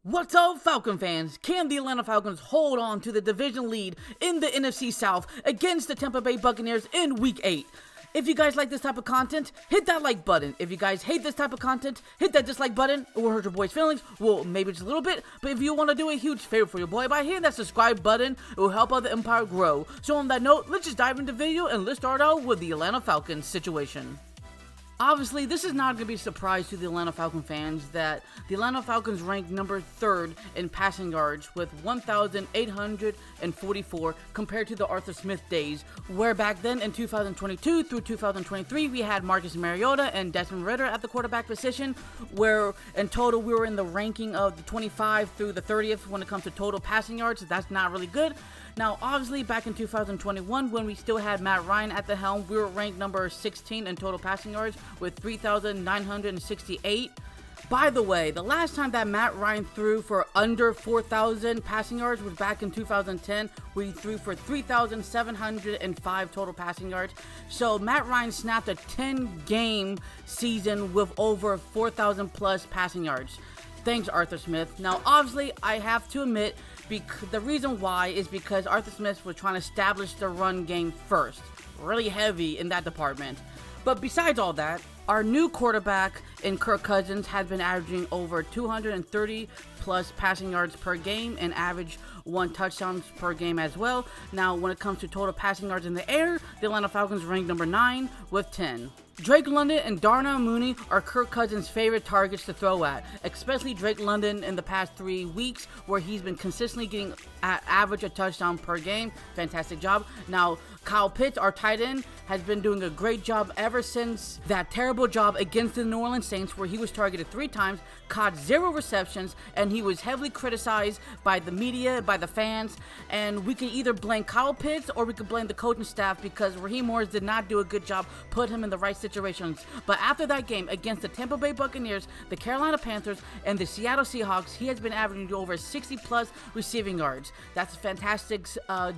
What's up, Falcon fans? Can the Atlanta Falcons hold on to the division lead in the NFC South against the Tampa Bay Buccaneers in Week 8? If you guys like this type of content, hit that like button. If you guys hate this type of content, hit that dislike button. It will hurt your boy's feelings. Well, maybe just a little bit. But if you want to do a huge favor for your boy by hitting that subscribe button, it will help out the empire grow. So on that note, let's just dive into the video and let's start out with the Atlanta Falcons situation. Obviously, this is not going to be a surprise to the Atlanta Falcons fans that the Atlanta Falcons ranked number 3rd in passing yards with 1,844 compared to the Arthur Smith days, where back then in 2022 through 2023 we had Marcus Mariota and Desmond Ridder at the quarterback position, where in total we were in the ranking of the 25 through the 30th when it comes to total passing yards. That's not really good. Now, obviously, back in 2021, when we still had Matt Ryan at the helm, we were ranked number 16 in total passing yards with 3,968. By the way, the last time that Matt Ryan threw for under 4,000 passing yards was back in 2010, where he threw for 3,705 total passing yards. So Matt Ryan snapped a 10-game season with over 4,000 plus passing yards. Thanks, Arthur Smith. Now, obviously, I have to admit, the reason why is because Arthur Smith was trying to establish the run game first. Really heavy in that department. But besides all that, our new quarterback in Kirk Cousins has been averaging over 230 plus passing yards per game and average 1 touchdowns per game as well. Now, when it comes to total passing yards in the air, the Atlanta Falcons ranked number 9 with 10. Drake London and Darnell Mooney are Kirk Cousins' favorite targets to throw at, especially Drake London in the past 3 weeks, where he's been consistently getting at average a touchdown per game. Fantastic job. Now, Kyle Pitts, our tight end, has been doing a great job ever since that terrible job against the New Orleans Saints, where he was targeted 3 times, caught 0 receptions, and he was heavily criticized by the media, by the fans. And we can either blame Kyle Pitts or we could blame the coaching staff, because Raheem Morris did not do a good job, put him in the right situations. But after that game against the Tampa Bay Buccaneers, the Carolina Panthers, and the Seattle Seahawks, he has been averaging over 60 plus receiving yards. That's a fantastic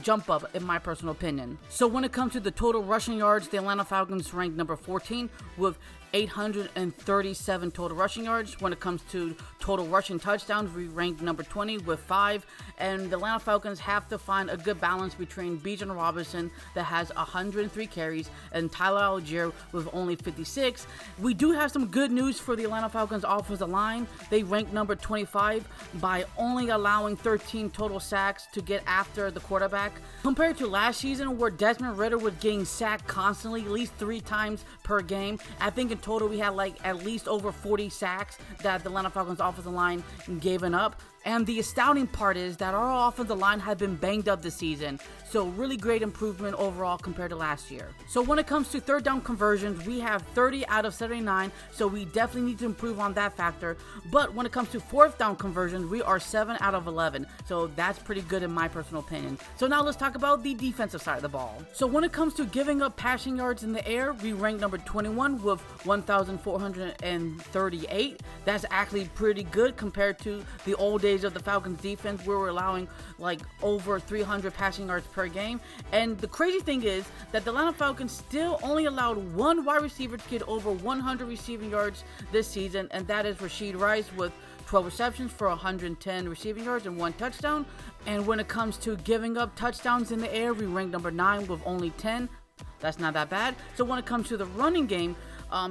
jump up in my personal opinion. So when it comes to the total rushing yards, the Atlanta Falcons ranked number 14 with 837 total rushing yards. When it comes to total rushing touchdowns, we ranked number 20 with 5. And the Atlanta Falcons have to find a good balance between Bijan Robinson, that has 103 carries, and Tyler Algier with only 56. We do have some good news for the Atlanta Falcons offensive line. They ranked number 25 by only allowing 13 total sacks to get after the quarterback, compared to last season where Desmond Ridder was getting sacked constantly, at least 3 times per game. I think in total we had at least over 40 sacks that the Atlanta Falcons offensive line given up. And the astounding part is that our offensive line has been banged up this season, so really great improvement overall compared to last year. So when it comes to 3rd down conversions, we have 30 out of 79, so we definitely need to improve on that factor. But when it comes to 4th down conversions, we are 7 out of 11, so that's pretty good in my personal opinion. So now let's talk about the defensive side of the ball. So when it comes to giving up passing yards in the air, we rank number 21 with 1,438. That's actually pretty good compared to the old days of the Falcons defense, where we're allowing over 300 passing yards per game. And the crazy thing is that the Atlanta Falcons still only allowed 1 wide receiver to get over 100 receiving yards this season, and that is Rashid Rice with 12 receptions for 110 receiving yards and 1 touchdown. And when it comes to giving up touchdowns in the air, we rank number 9 with only 10. That's not that bad. So when it comes to the running game,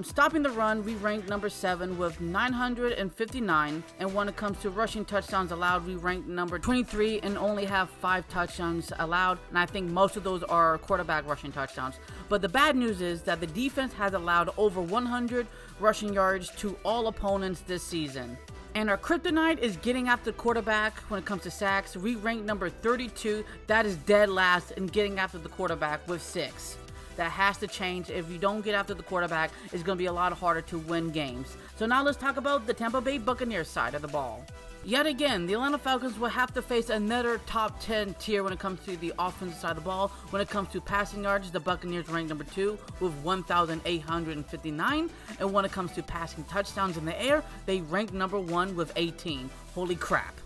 stopping the run, we rank number 7 with 959. And when it comes to rushing touchdowns allowed, we rank number 23 and only have 5 touchdowns allowed. And I think most of those are quarterback rushing touchdowns. But the bad news is that the defense has allowed over 100 rushing yards to all opponents this season. And our kryptonite is getting after the quarterback when it comes to sacks. We rank number 32. That is dead last in getting after the quarterback with 6. That has to change. If you don't get after the quarterback, it's going to be a lot harder to win games. So now let's talk about the Tampa Bay Buccaneers side of the ball. Yet again, the Atlanta Falcons will have to face another top 10 tier when it comes to the offensive side of the ball. When it comes to passing yards, the Buccaneers rank number 2 with 1,859. And when it comes to passing touchdowns in the air, they rank number 1 with 18. Holy crap.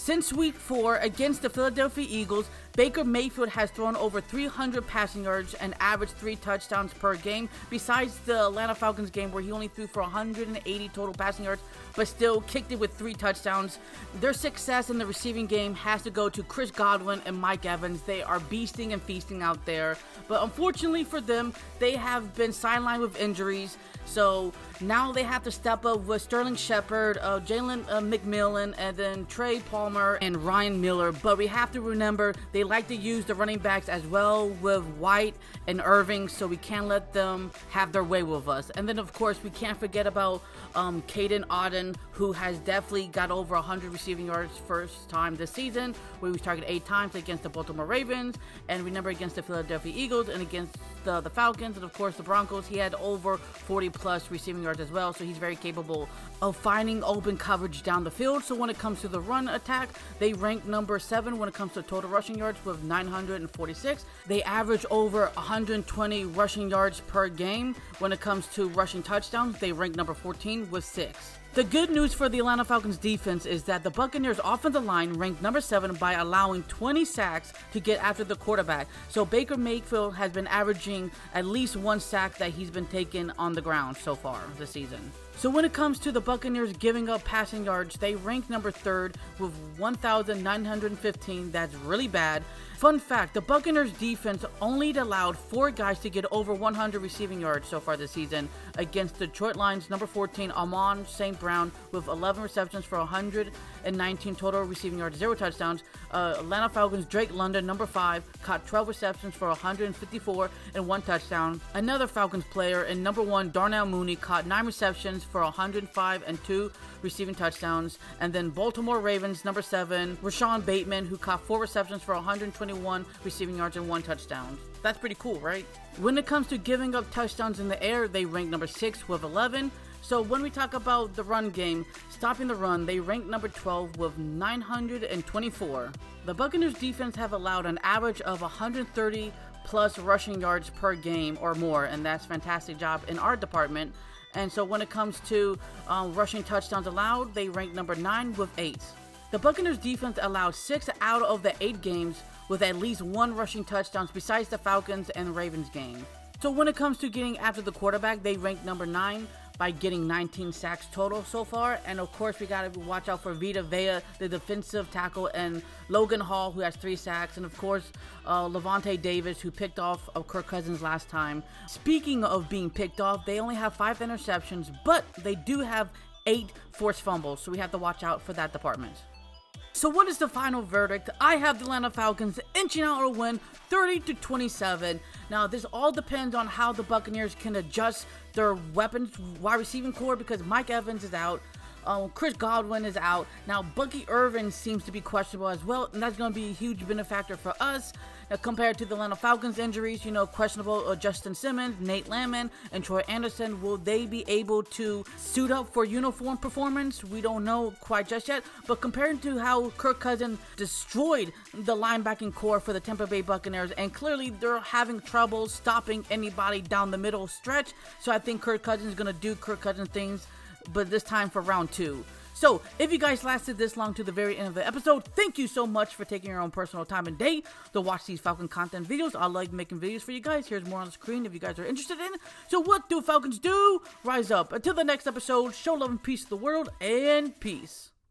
Since week 4 against the Philadelphia Eagles, Baker Mayfield has thrown over 300 passing yards and averaged 3 touchdowns per game, besides the Atlanta Falcons game where he only threw for 180 total passing yards but still kicked it with 3 touchdowns. Their success in the receiving game has to go to Chris Godwin and Mike Evans. They are beasting and feasting out there, but unfortunately for them, they have been sidelined with injuries. So now they have to step up with Sterling Shepard, Jalen McMillan, and then Trey Palmer and Ryan Miller. But we have to remember they like to use the running backs as well with White and Irving, so we can't let them have their way with us. And then, of course, we can't forget about Caden Auden, who has definitely got over 100 receiving yards first time this season, where he was targeted 8 times against the Baltimore Ravens, and remember against the Philadelphia Eagles and against the Falcons, and of course the Broncos. He had over 40 plus receiving yards as well, so he's very capable of finding open coverage down the field. So when it comes to the run attack, they rank number 7 when it comes to total rushing yards with 946. They average over 120 rushing yards per game. When it comes to rushing touchdowns, they rank number 14 with 6. The good news for the Atlanta Falcons defense is that the Buccaneers offensive line ranked number 7 by allowing 20 sacks to get after the quarterback. So Baker Mayfield has been averaging at least 1 sack that he's been taking on the ground so far this season. So when it comes to the Buccaneers giving up passing yards, they rank number 3rd with 1,915. That's really bad. Fun fact, the Buccaneers defense only allowed 4 guys to get over 100 receiving yards so far this season against Detroit Lions number 14, Amon St. Brown, with 11 receptions for 119 total receiving yards, 0 touchdowns. Atlanta Falcons Drake London, number 5, caught 12 receptions for 154 and 1 touchdown. Another Falcons player, and number 1, Darnell Mooney, caught 9 receptions for 105 and 2 receiving touchdowns. And then Baltimore Ravens number 7, Rashawn Bateman, who caught 4 receptions for 121 receiving yards and 1 touchdown. That's pretty cool, right? When it comes to giving up touchdowns in the air, they rank number 6 with 11. So when we talk about the run game, stopping the run, they rank number 12 with 924. The Buccaneers defense have allowed an average of 130 plus rushing yards per game or more, and that's a fantastic job in our department. And so when it comes to rushing touchdowns allowed, they rank number 9 with 8. The Buccaneers defense allowed 6 out of the 8 games with at least 1 rushing touchdowns besides the Falcons and Ravens game. So when it comes to getting after the quarterback, they rank number 9 by getting 19 sacks total so far. And of course, we got to watch out for Vita Vea, the defensive tackle, and Logan Hall, who has 3 sacks, and of course, Levante Davis, who picked off Kirk Cousins last time. Speaking of being picked off, they only have 5 interceptions, but they do have 8 forced fumbles, so we have to watch out for that department. So what is the final verdict? I have the Atlanta Falcons inching out a win, 30-27. Now, this all depends on how the Buccaneers can adjust their weapons, wide receiving core, because Mike Evans is out. Chris Godwin is out. Now, Bucky Irvin seems to be questionable as well, and that's going to be a huge benefactor for us. Now, compared to the Atlanta Falcons injuries, questionable Justin Simmons, Nate Landman, and Troy Anderson. Will they be able to suit up for uniform performance? We don't know quite just yet. But compared to how Kirk Cousins destroyed the linebacking core for the Tampa Bay Buccaneers, and clearly they're having trouble stopping anybody down the middle stretch. So I think Kirk Cousins is going to do Kirk Cousins things, but this time for round 2. So, if you guys lasted this long to the very end of the episode, thank you so much for taking your own personal time and day to watch these Falcon content videos. I like making videos for you guys. Here's more on the screen if you guys are interested in. So, what do Falcons do? Rise up. Until the next episode, show love and peace to the world, and peace.